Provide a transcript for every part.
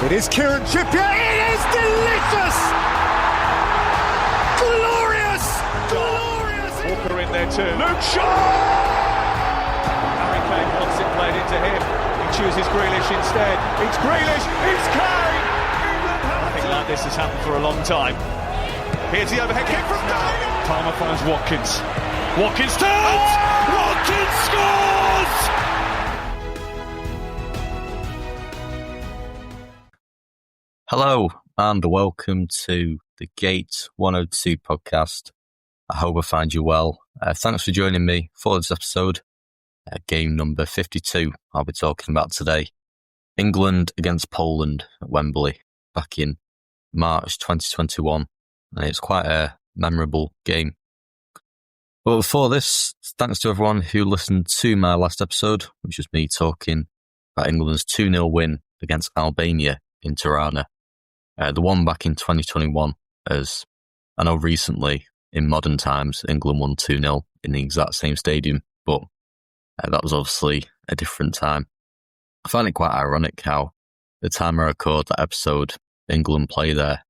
It is Kieran Trippier. It is delicious! Glorious! Glorious! Walker in there too. Luke Shaw! Harry Kane wants it played into him. He chooses Grealish instead. It's Grealish! It's Kane! Nothing like this has happened for a long time. Here's the overhead kick from Kane! Palmer finds Watkins. Watkins turns! Watkins scores! Hello and welcome to the Gate 102 podcast. I hope I find you well. Thanks for joining me for this episode. Game number 52 I'll be talking about today. England against Poland at Wembley back in March 2021. And it's quite a memorable game. But before this, thanks to everyone who listened to my last episode, which was me talking about England's 2-0 win against Albania in Tirana. The one back in 2021, as I know recently, in modern times, England won 2-0 in the exact same stadium, but that was obviously a different time. I find it quite ironic how the time I record that episode, England play there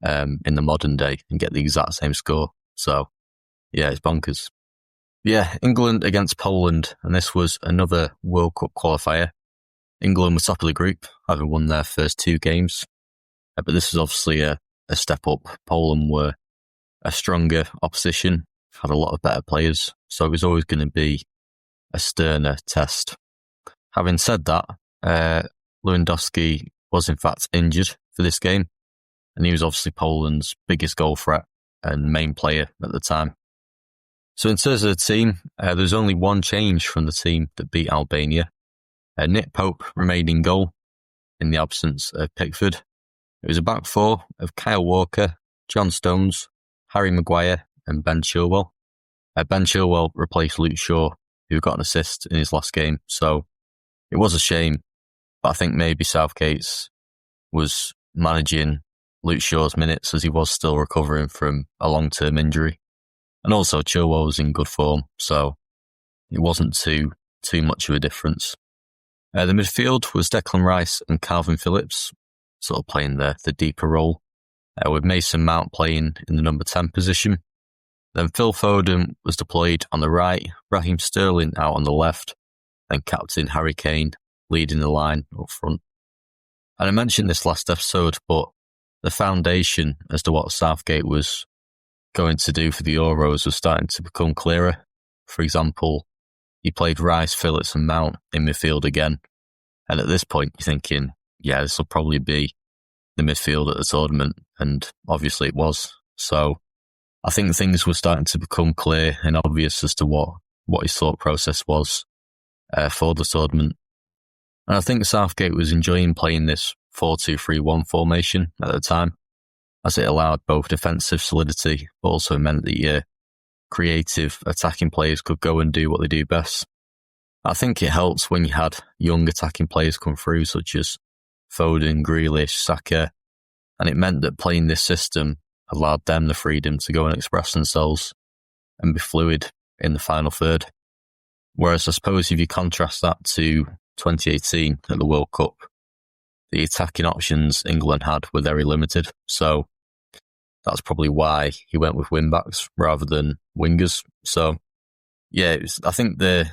in the modern day and get the exact same score. So, yeah, it's bonkers. Yeah, England against Poland, and this was another World Cup qualifier. England were top of the group, having won their first two games. But this was obviously a step up. Poland were a stronger opposition, had a lot of better players, so it was always going to be a sterner test. Having said that, Lewandowski was in fact injured for this game, and he was obviously Poland's biggest goal threat and main player at the time. So in terms of the team, there's only one change from the team that beat Albania. Nick Pope remained in goal in the absence of Pickford. It was a back four of Kyle Walker, John Stones, Harry Maguire and Ben Chilwell. Ben Chilwell replaced Luke Shaw, who got an assist in his last game, so it was a shame. But I think maybe Southgate's was managing Luke Shaw's minutes as he was still recovering from a long-term injury. And also Chilwell was in good form, so it wasn't too much of a difference. The midfield was Declan Rice and Calvin Phillips, sort of playing the deeper role, with Mason Mount playing in the number 10 position. Then Phil Foden was deployed on the right, Raheem Sterling out on the left, and captain Harry Kane leading the line up front. And I mentioned this last episode, but the foundation as to what Southgate was going to do for the Euros was starting to become clearer. For example, he played Rice, Phillips and Mount in midfield again. And at this point, you're thinking, yeah, this will probably be the midfield at the tournament, and obviously it was. So I think things were starting to become clear and obvious as to what his thought process was for the tournament. And I think Southgate was enjoying playing this 4-2-3-1 formation at the time, as it allowed both defensive solidity, but also meant that creative attacking players could go and do what they do best. I think it helps when you had young attacking players come through, such as Foden, Grealish, Saka, and it meant that playing this system allowed them the freedom to go and express themselves and be fluid in the final third. Whereas I suppose if you contrast that to 2018 at the World Cup, the attacking options England had were very limited, so that's probably why he went with wing-backs rather than wingers. So, yeah, I think the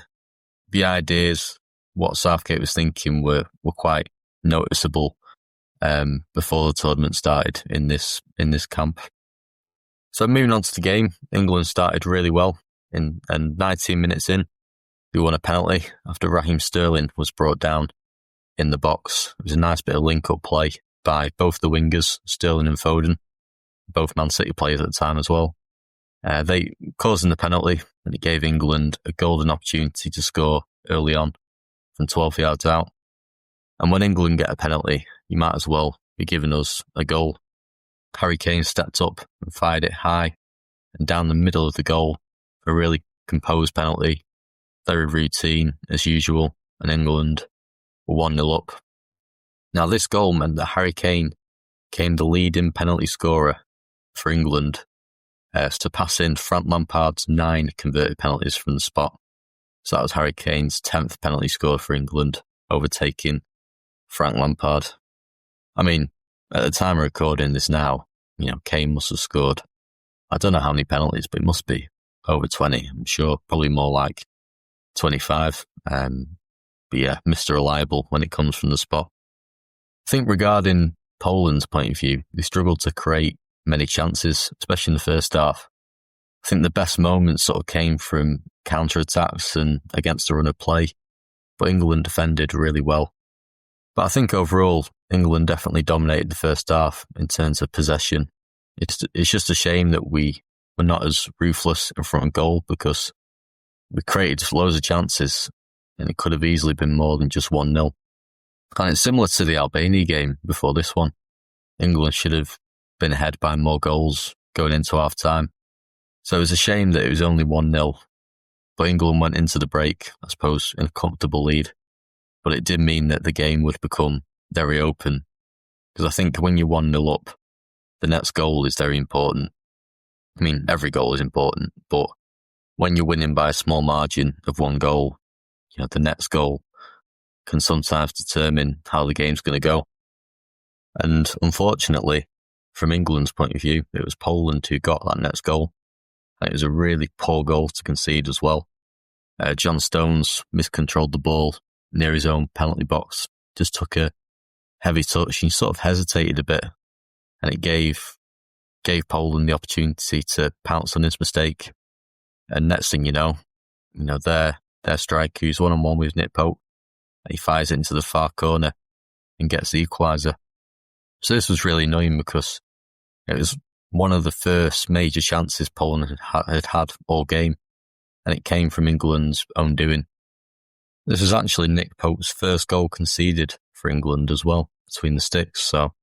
ideas, what Southgate was thinking were quite noticeable before the tournament started in this camp. So moving on to the game, England started really well, and 19 minutes in, they won a penalty after Raheem Sterling was brought down in the box. It was a nice bit of link-up play by both the wingers, Sterling and Foden, both Man City players at the time as well. They causing the penalty, and it gave England a golden opportunity to score early on from 12 yards out. And when England get a penalty, you might as well be giving us a goal. Harry Kane stepped up and fired it high and down the middle of the goal for a really composed penalty. Very routine as usual, and England were 1-0 up. Now this goal meant that Harry Kane became the leading penalty scorer for England to pass in Frank Lampard's 9 converted penalties from the spot. So that was Harry Kane's 10th penalty score for England overtaking Frank Lampard. I mean, at the time of recording this now, Kane must have scored, I don't know how many penalties, but it must be over 20. I'm sure probably more like 25. But yeah, Mr. Reliable when it comes from the spot. I think regarding Poland's point of view, they struggled to create many chances, especially in the first half. I think the best moments sort of came from counter-attacks and against the run of play, but England defended really well. But I think overall, England definitely dominated the first half in terms of possession. It's just a shame that we were not as ruthless in front of goal, because we created loads of chances and it could have easily been more than just 1-0. And it's similar to the Albania game before this one. England should have been ahead by more goals going into half-time. So it was a shame that it was only 1-0. But England went into the break, I suppose, in a comfortable lead. But it did mean that the game would become very open. Because I think when you're 1-0 up, the next goal is very important. I mean, every goal is important, but when you're winning by a small margin of 1 goal, the next goal can sometimes determine how the game's going to go. And unfortunately, from England's point of view, it was Poland who got that next goal. And it was a really poor goal to concede as well. John Stones miscontrolled the ball near his own penalty box, just took a heavy touch and sort of hesitated a bit. And it gave Poland the opportunity to pounce on his mistake. And next thing you know, their striker, who's 1-on-1 with Nick Pope, he fires it into the far corner and gets the equaliser. So this was really annoying because it was one of the first major chances Poland had all game, and it came from England's own doing. This was actually Nick Pope's first goal conceded for England as well, between the sticks. So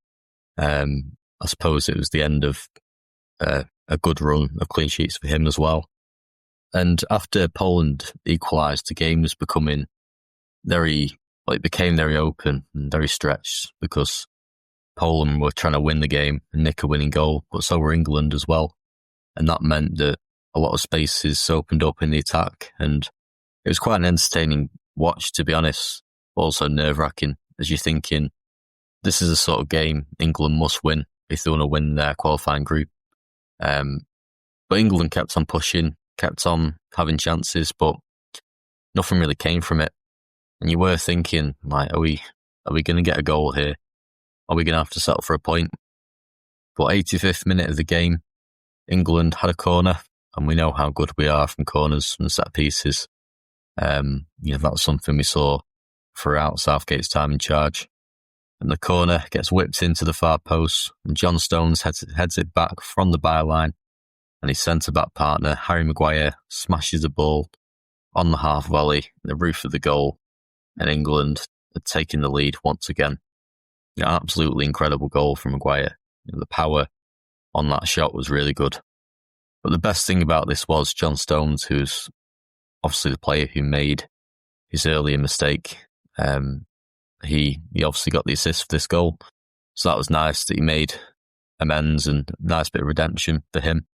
I suppose it was the end of a good run of clean sheets for him as well. And after Poland equalised, the game was becoming became very open and very stretched, because Poland were trying to win the game and nick a winning goal, but so were England as well. And that meant that a lot of spaces opened up in the attack, and it was quite an entertaining watch, to be honest, but also nerve-wracking, as you're thinking, this is a sort of game England must win if they want to win their qualifying group. But England kept on pushing, kept on having chances, but nothing really came from it. And you were thinking, like, are we going to get a goal here? Are we going to have to settle for a point? But 85th minute of the game, England had a corner, and we know how good we are from corners and set pieces. That's something we saw throughout Southgate's time in charge. And the corner gets whipped into the far post, and John Stones heads it back from the byline, and his centre-back partner, Harry Maguire, smashes the ball on the half volley, the roof of the goal, and England had taken the lead once again. Absolutely incredible goal from Maguire. The power on that shot was really good. But the best thing about this was John Stones, who's obviously the player who made his earlier mistake. He obviously got the assist for this goal. So that was nice that he made amends, and a nice bit of redemption for him.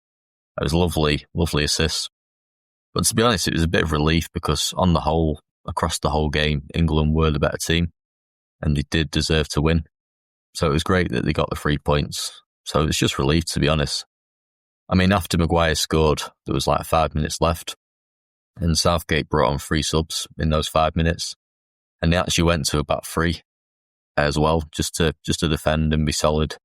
It was lovely assist. But to be honest, it was a bit of relief, because on the whole, across the whole game, England were the better team, and they did deserve to win. So it was great that they got the 3 points. So it was just relief, to be honest. I mean, after Maguire scored, there was like 5 minutes left, and Southgate brought on 3 subs in those 5 minutes, and they actually went to about 3 as well, just to defend and be solid.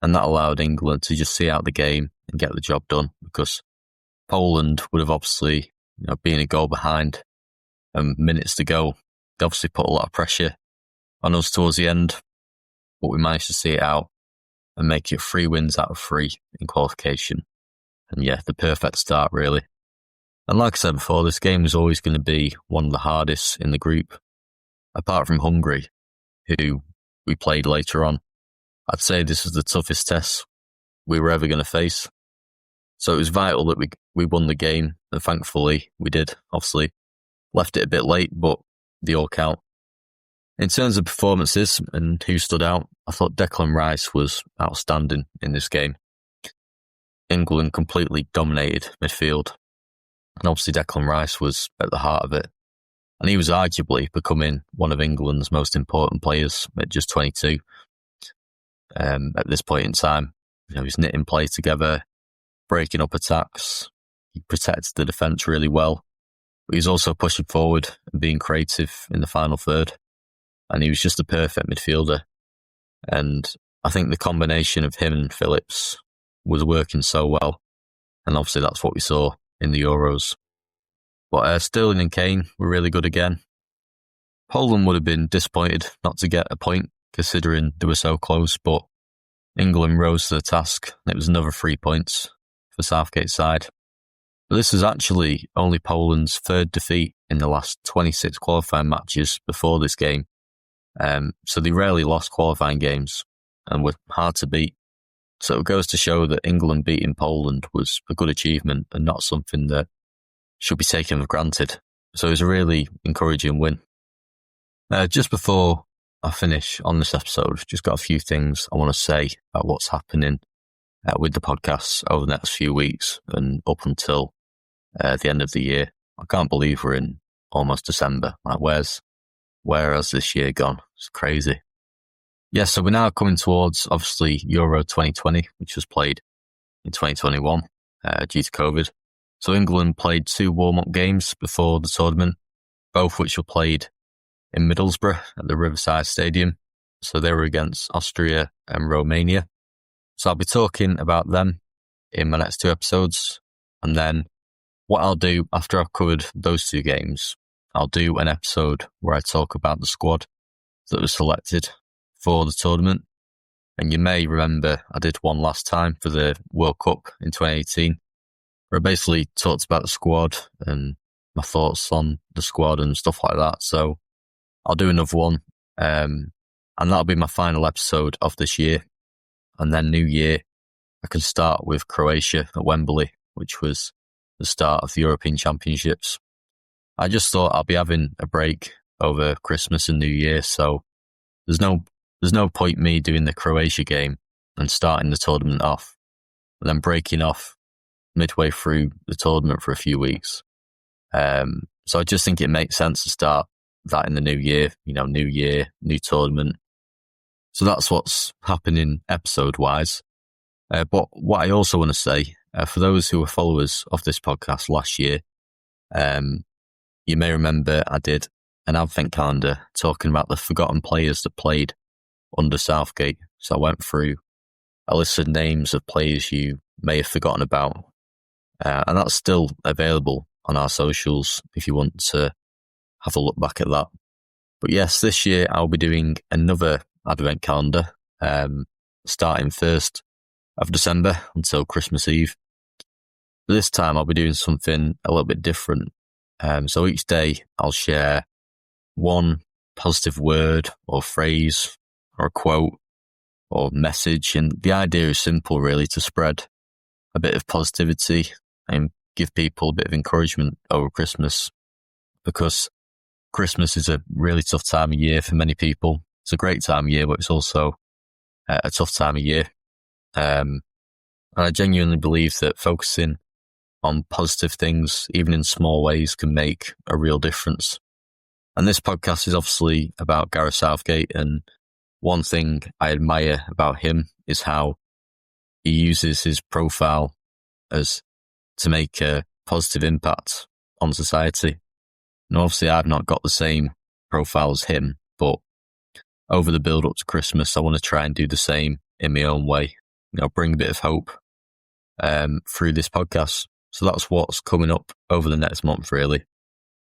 And that allowed England to just see out the game and get the job done, because Poland would have obviously, been a goal behind and minutes to go, they obviously put a lot of pressure on us towards the end, but we managed to see it out and make it 3 wins out of 3 in qualification. And yeah, the perfect start, really. And like I said before, this game was always going to be one of the hardest in the group. Apart from Hungary, who we played later on, I'd say this was the toughest test we were ever going to face. So it was vital that we won the game, and thankfully we did. Obviously, left it a bit late, but they all count. In terms of performances and who stood out, I thought Declan Rice was outstanding in this game. England completely dominated midfield, and obviously Declan Rice was at the heart of it. And he was arguably becoming one of England's most important players at just 22. At this point in time, he's knitting play together, breaking up attacks. He protected the defence really well. But he's also pushing forward and being creative in the final third. And he was just a perfect midfielder. And I think the combination of him and Phillips was working so well. And obviously that's what we saw in the Euros. But Sterling and Kane were really good again. Poland would have been disappointed not to get a point, considering they were so close, but England rose to the task, and it was another 3 points for Southgate's side. But this was actually only Poland's third defeat in the last 26 qualifying matches before this game. So they rarely lost qualifying games and were hard to beat. So it goes to show that England beating Poland was a good achievement and not something that should be taken for granted. So it was a really encouraging win. Just before I finish on this episode, just got a few things I want to say about what's happening with the podcast over the next few weeks and up until the end of the year. I can't believe we're in almost December. Like, where has this year gone? It's crazy. Yeah, so we're now coming towards, obviously, Euro 2020, which was played in 2021 due to COVID. So England played 2 warm-up games before the tournament, both which were played in Middlesbrough at the Riverside Stadium. So they were against Austria and Romania. So I'll be talking about them in my next 2 episodes. And then what I'll do after I've covered those 2 games, I'll do an episode where I talk about the squad that was selected for the tournament. And you may remember I did one last time for the World Cup in 2018, where I basically talked about the squad and my thoughts on the squad and stuff like that. So I'll do another one, and that'll be my final episode of this year. And then New Year, I can start with Croatia at Wembley, which was the start of the European Championships. I just thought I'll be having a break over Christmas and New Year, so there's no point me doing the Croatia game and starting the tournament off, and then breaking off midway through the tournament for a few weeks. So I just think it makes sense to start that in the new year, new year, new tournament. So that's what's happening episode-wise. But what I also want to say, for those who were followers of this podcast last year, you may remember I did an advent calendar talking about the forgotten players that played under Southgate. So I went through a list of names of players you may have forgotten about. And that's still available on our socials if you want to have a look back at that. But yes, this year I'll be doing another advent calendar, starting 1st of December until Christmas Eve. But this time I'll be doing something a little bit different. So each day I'll share one positive word or phrase or a quote or message. And the idea is simple, really, to spread a bit of positivity and give people a bit of encouragement over Christmas, because Christmas is a really tough time of year for many people. It's a great time of year, but it's also a tough time of year. And I genuinely believe that focusing on positive things, even in small ways, can make a real difference. And this podcast is obviously about Gareth Southgate, and one thing I admire about him is how he uses his profile as to make a positive impact on society. And obviously I've not got the same profile as him, but over the build up to Christmas, I want to try and do the same in my own way, bring a bit of hope through this podcast. So that's what's coming up over the next month, really.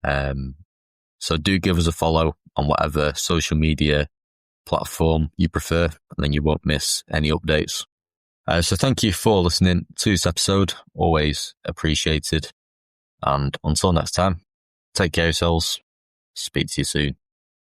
So do give us a follow on whatever social media platform you prefer, and then you won't miss any updates. So thank you for listening to this episode. Always appreciated. And until next time, take care of yourselves. Speak to you soon.